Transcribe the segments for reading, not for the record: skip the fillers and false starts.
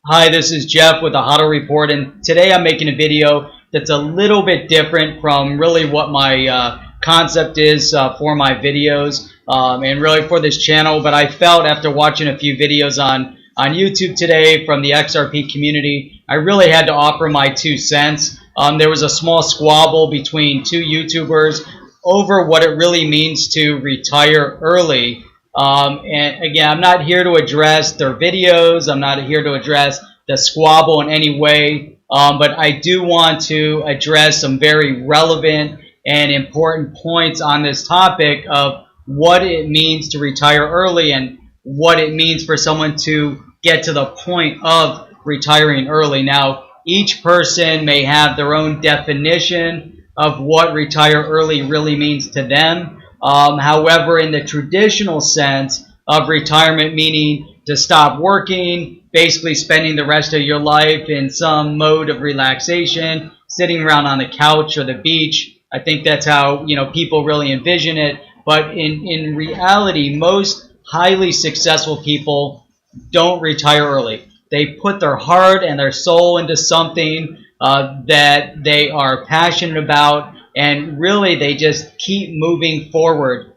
Hi, this is Jeff with the HODL Report, and today I'm making a video that's a little bit different from really what my concept is for my videos and really for this channel. But I felt after watching a few videos on YouTube today from the XRP community, I really had to offer my 2 cents. There was a small squabble between 2 YouTubers over what it really means to retire early. And again, I'm not here to address their videos. I'm not here to address the squabble in any way. But I do want to address some very relevant and important points on this topic of what it means to retire early and what it means for someone to get to the point of retiring early. Now, each person may have their own definition of what retire early really means to them. However, in the traditional sense of retirement, meaning to stop working, basically spending the rest of your life in some mode of relaxation, sitting around on the couch or the beach, I think that's how people really envision it. But in reality, most highly successful people don't retire early. They put their heart and their soul into something that they are passionate about, and really they just keep moving forward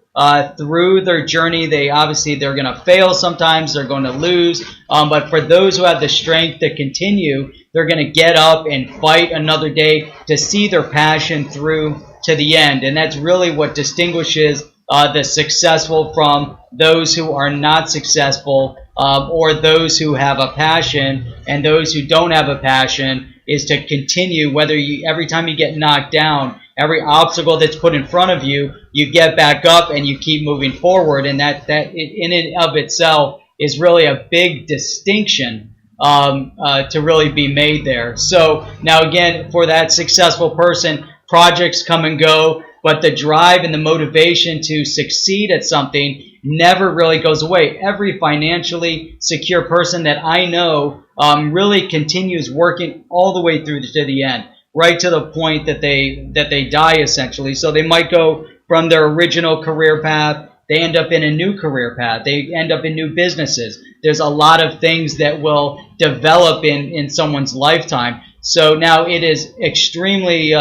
through their journey. They're going to fail sometimes, they're going to lose, but for those who have the strength to continue, they're going to get up and fight another day to see their passion through to the end. And that's really what distinguishes the successful from those who are not successful, or those who have a passion. And those who don't have a passion is to continue, every time you get knocked down, every obstacle that's put in front of you, you get back up and you keep moving forward. And that in and of itself is really a big distinction to really be made there. So now again, for that successful person, projects come and go, but the drive and the motivation to succeed at something never really goes away. Every financially secure person that I know really continues working all the way through to the end, right to the point that they die, essentially. So they might go from their original career path, they end up in a new career path, they end up in new businesses. There's a lot of things that will develop in someone's lifetime. So now it is extremely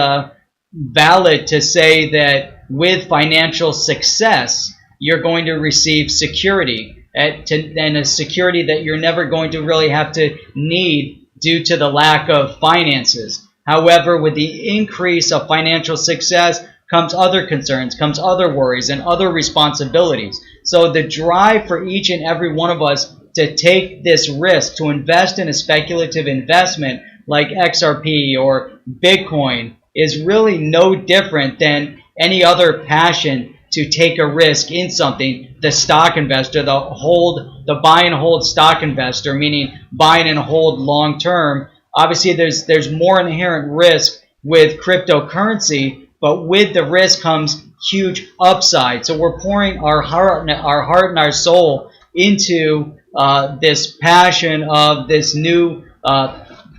valid to say that with financial success, you're going to receive security, and a security that you're never going to really have to need due to the lack of finances. However, with the increase of financial success comes other concerns, comes other worries, and other responsibilities. So the drive for each and every one of us to take this risk, to invest in a speculative investment like XRP or Bitcoin, is really no different than any other passion to take a risk in something. The stock investor, the buy and hold stock investor, meaning buying and hold long term. Obviously, there's more inherent risk with cryptocurrency, but with the risk comes huge upside. So we're pouring our heart and our soul into this passion of this new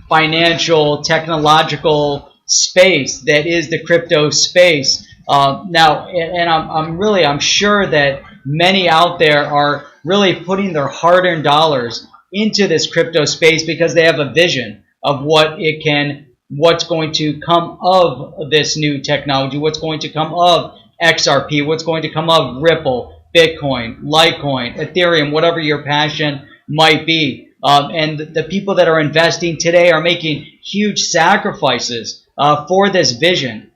financial, technological space that is the crypto space. Now, and I'm sure that many out there are really putting their hard-earned dollars into this crypto space because they have a vision of what's going to come of this new technology, what's going to come of XRP, what's going to come of Ripple, Bitcoin, Litecoin, Ethereum, whatever your passion might be. And the people that are investing today are making huge sacrifices for this vision,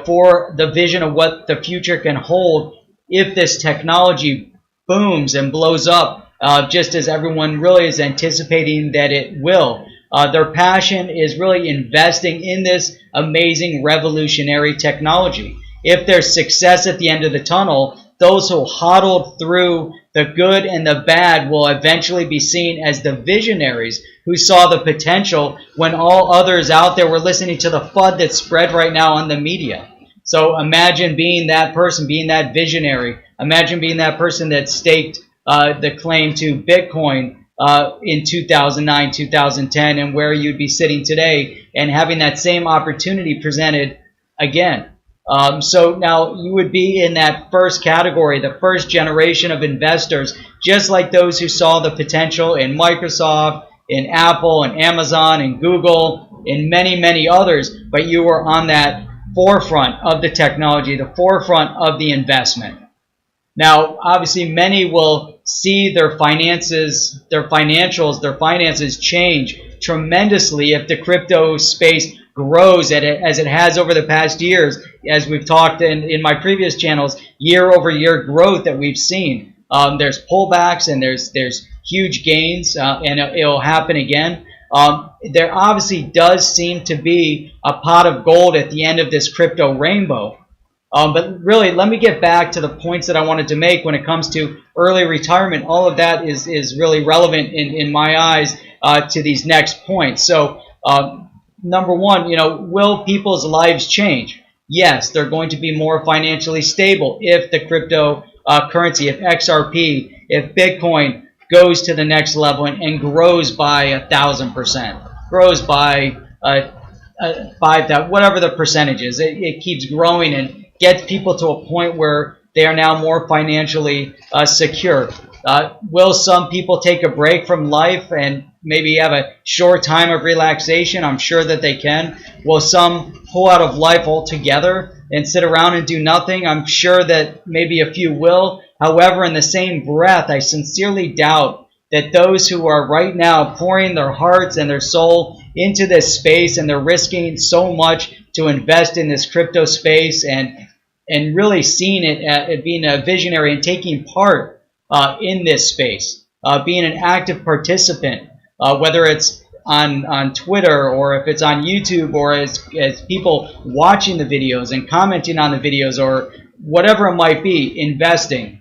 for the vision of what the future can hold if this technology booms and blows up, just as everyone really is anticipating that it will. Their passion is really investing in this amazing revolutionary technology. If there's success at the end of the tunnel, those who hodled through the good and the bad will eventually be seen as the visionaries who saw the potential when all others out there were listening to the FUD that's spread right now on the media. So imagine being that person, being that visionary. Imagine being that person that staked the claim to Bitcoin in 2009, 2010, and where you'd be sitting today and having that same opportunity presented again. So now you would be in that first category, the first generation of investors, just like those who saw the potential in Microsoft, in Apple and Amazon and Google and many, many others, but you were on that forefront of the technology, the forefront of the investment. Now, obviously, many will see their finances, their finances change tremendously if the crypto space grows as it has over the past years, as we've talked in my previous channels, year-over-year growth that we've seen. There's pullbacks and there's huge gains, and it'll happen again. There obviously does seem to be a pot of gold at the end of this crypto rainbow. But really, let me get back to the points that I wanted to make when it comes to early retirement. All of that is really relevant in my eyes to these next points. So, number one, will people's lives change? Yes, they're going to be more financially stable if the crypto currency, if XRP, if Bitcoin goes to the next level and grows by 1,000%, grows by 5,000, whatever the percentage is. It keeps growing and gets people to a point where they are now more financially secure. Will some people take a break from life and maybe have a short time of relaxation? I'm sure that they can. Will some pull out of life altogether and sit around and do nothing? I'm sure that maybe a few will. However, in the same breath, I sincerely doubt that those who are right now pouring their hearts and their soul into this space, and they're risking so much to invest in this crypto space and really seeing it at being a visionary and taking part in this space, being an active participant, whether it's on Twitter or if it's on YouTube or as people watching the videos and commenting on the videos or whatever it might be, investing.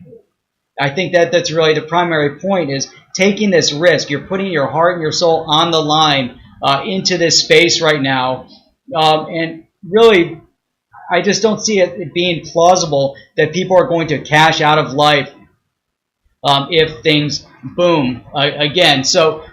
I think that's really the primary point, is taking this risk. You're putting your heart and your soul on the line into this space right now. And really, I just don't see it being plausible that people are going to cash out of life if things boom again. So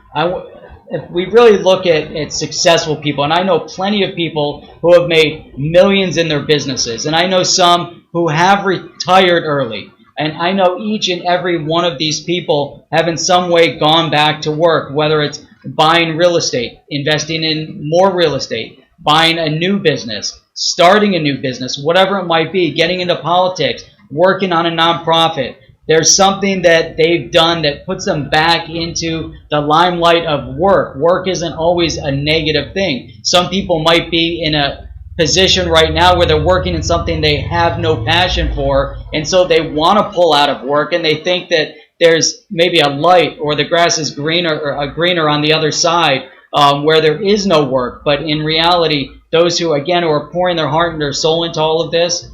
if we really look at successful people, and I know plenty of people who have made millions in their businesses, and I know some who have retired early, and I know each and every one of these people have in some way gone back to work, whether it's buying real estate, investing in more real estate, buying a new business, starting a new business, whatever it might be, getting into politics, working on a nonprofit. There's something that they've done that puts them back into the limelight of work. Work isn't always a negative thing. Some people might be in a position right now where they're working in something they have no passion for, and so they want to pull out of work, and they think that there's maybe a light or the grass is greener on the other side where there is no work. But in reality, those who are pouring their heart and their soul into all of this,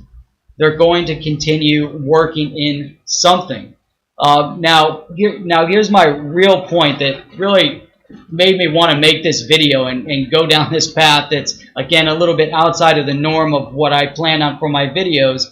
they're going to continue working in something. Now here's my real point that really made me want to make this video and go down this path that's, again, a little bit outside of the norm of what I plan on for my videos.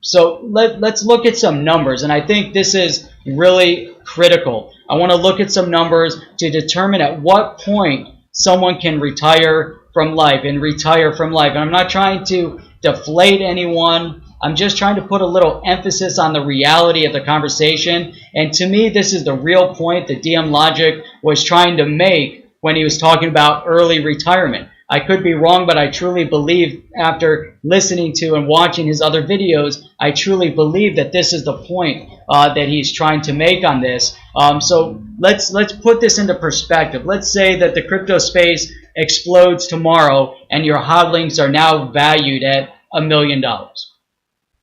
So let's look at some numbers, and I think this is really critical. I want to look at some numbers to determine at what point someone can retire from life. And I'm not trying to deflate anyone. I'm just trying to put a little emphasis on the reality of the conversation. And to me, this is the real point that DM Logic was trying to make when he was talking about early retirement. I could be wrong, but I truly believe, after listening to and watching his other videos, I truly believe that this is the point that he's trying to make on this. So let's put this into perspective. Let's say that the crypto space explodes tomorrow and your hodlings are now valued at $1 million.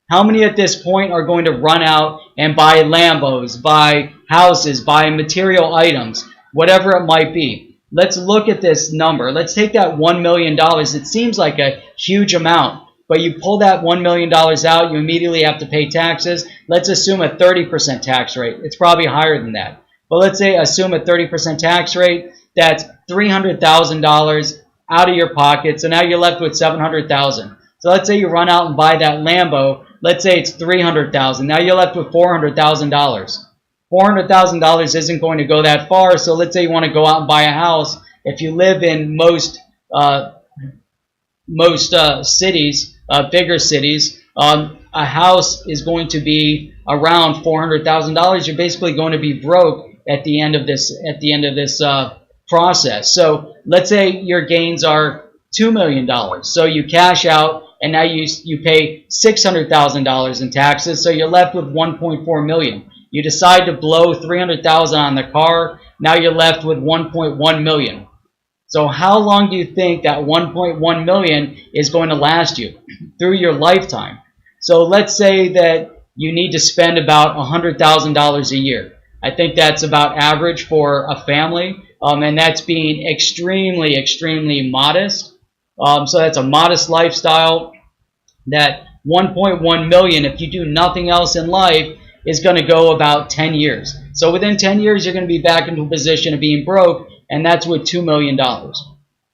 How many at this point are going to run out and buy Lambos, buy houses, buy material items, whatever it might be? Let's look at this number. Let's take that $1 million. It seems like a huge amount, but you pull that $1 million out, you immediately have to pay taxes. Let's assume a 30% tax rate. It's probably higher than that. But let's say assume a 30% tax rate. That's $300,000 out of your pocket. So now you're left with $700,000. So let's say you run out and buy that Lambo. Let's say it's $300,000. Now you're left with $400,000. $400,000 isn't going to go that far. So let's say you want to go out and buy a house. If you live in most cities, bigger cities, a house is going to be around $400,000. You're basically going to be broke at the end of this process. So let's say your gains are $2 million. So you cash out, and now you pay $600,000 in taxes. So you're left with $1.4 million. You decide to blow $300,000 on the car. Now you're left with $1.1 million. So how long do you think that $1.1 million is going to last you through your lifetime? So let's say that you need to spend about $100,000 a year. I think that's about average for a family, and that's being extremely, extremely modest. So that's a modest lifestyle. That 1.1 million, if you do nothing else in life, is going to go about 10 years. So within 10 years, you're going to be back into a position of being broke, and that's with $2 million.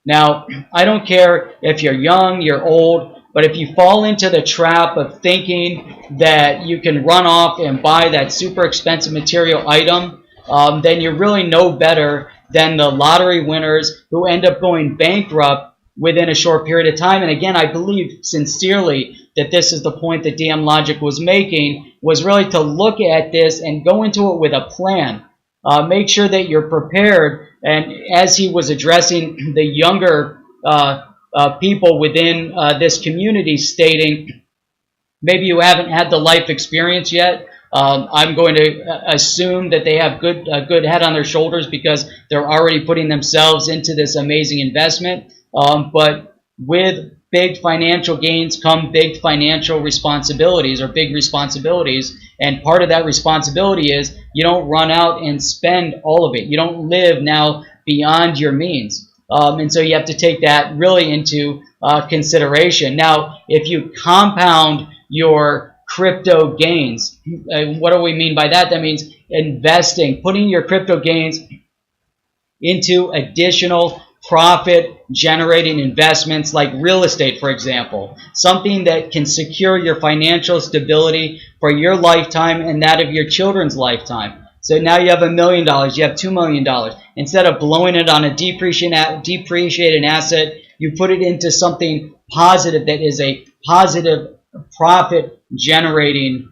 Now, I don't care if you're young, you're old, but if you fall into the trap of thinking that you can run off and buy that super expensive material item, then you're really no better than the lottery winners who end up going bankrupt within a short period of time. And again, I believe sincerely that this is the point that DM Logic was making, was really to look at this and go into it with a plan. Make sure that you're prepared. And as he was addressing the younger people within this community, stating, maybe you haven't had the life experience yet. I'm going to assume that they have a good head on their shoulders because they're already putting themselves into this amazing investment. But with big financial gains come big financial responsibilities, or big responsibilities. And part of that responsibility is you don't run out and spend all of it. You don't live now beyond your means. And so you have to take that really into consideration. Now, if you compound your crypto gains, what do we mean by that? That means investing, putting your crypto gains into additional profit-generating investments like real estate, for example, something that can secure your financial stability for your lifetime and that of your children's lifetime. So now you have $1 million, you have $2 million. Instead of blowing it on a depreciated asset, you put it into something positive that is a positive profit-generating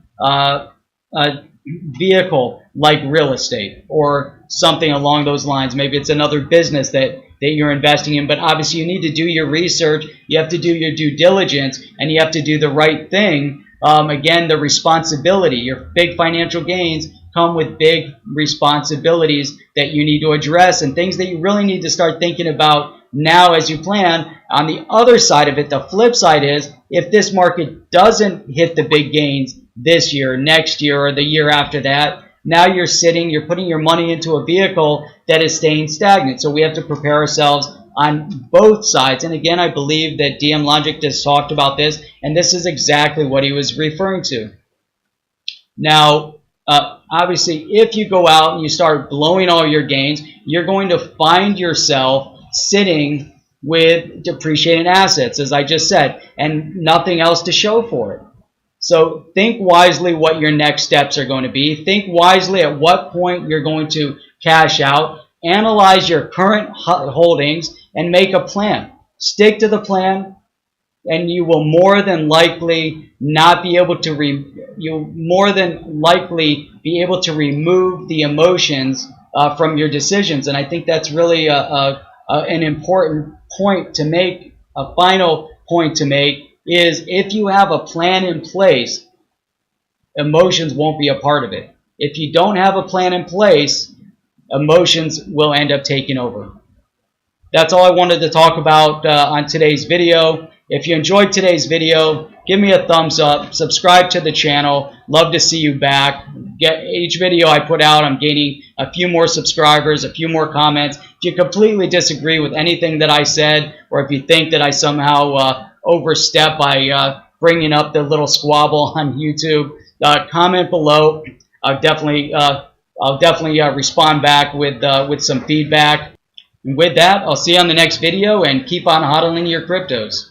vehicle like real estate or something along those lines. Maybe it's another business that you're investing in, but obviously you need to do your research, you have to do your due diligence, and you have to do the right thing. Again, the responsibility, your big financial gains come with big responsibilities that you need to address and things that you really need to start thinking about now as you plan. On the other side of it, the flip side is, if this market doesn't hit the big gains this year, next year, or the year after that, now you're putting your money into a vehicle that is staying stagnant. So we have to prepare ourselves on both sides. And again, I believe that DM Logic just talked about this, and this is exactly what he was referring to. Now, obviously, if you go out and you start blowing all your gains, you're going to find yourself sitting with depreciating assets, as I just said, and nothing else to show for it. So think wisely what your next steps are going to be. Think wisely at what point you're going to cash out. Analyze your current holdings and make a plan. Stick to the plan, and you will more than likely not be able to remove the emotions from your decisions. And I think that's really an important point to make. A final point to make is, if you have a plan in place, emotions won't be a part of it. If you don't have a plan in place, emotions will end up taking over. That's all I wanted to talk about on today's video. If you enjoyed today's video, give me a thumbs up, subscribe to the channel. Love to see you back. Each video I put out, I'm gaining a few more subscribers, a few more comments. If you completely disagree with anything that I said, or if you think that I somehow overstep by bringing up the little squabble on YouTube, comment below. I'll definitely respond back with some feedback. And with that, I'll see you on the next video, and keep on hodling your cryptos.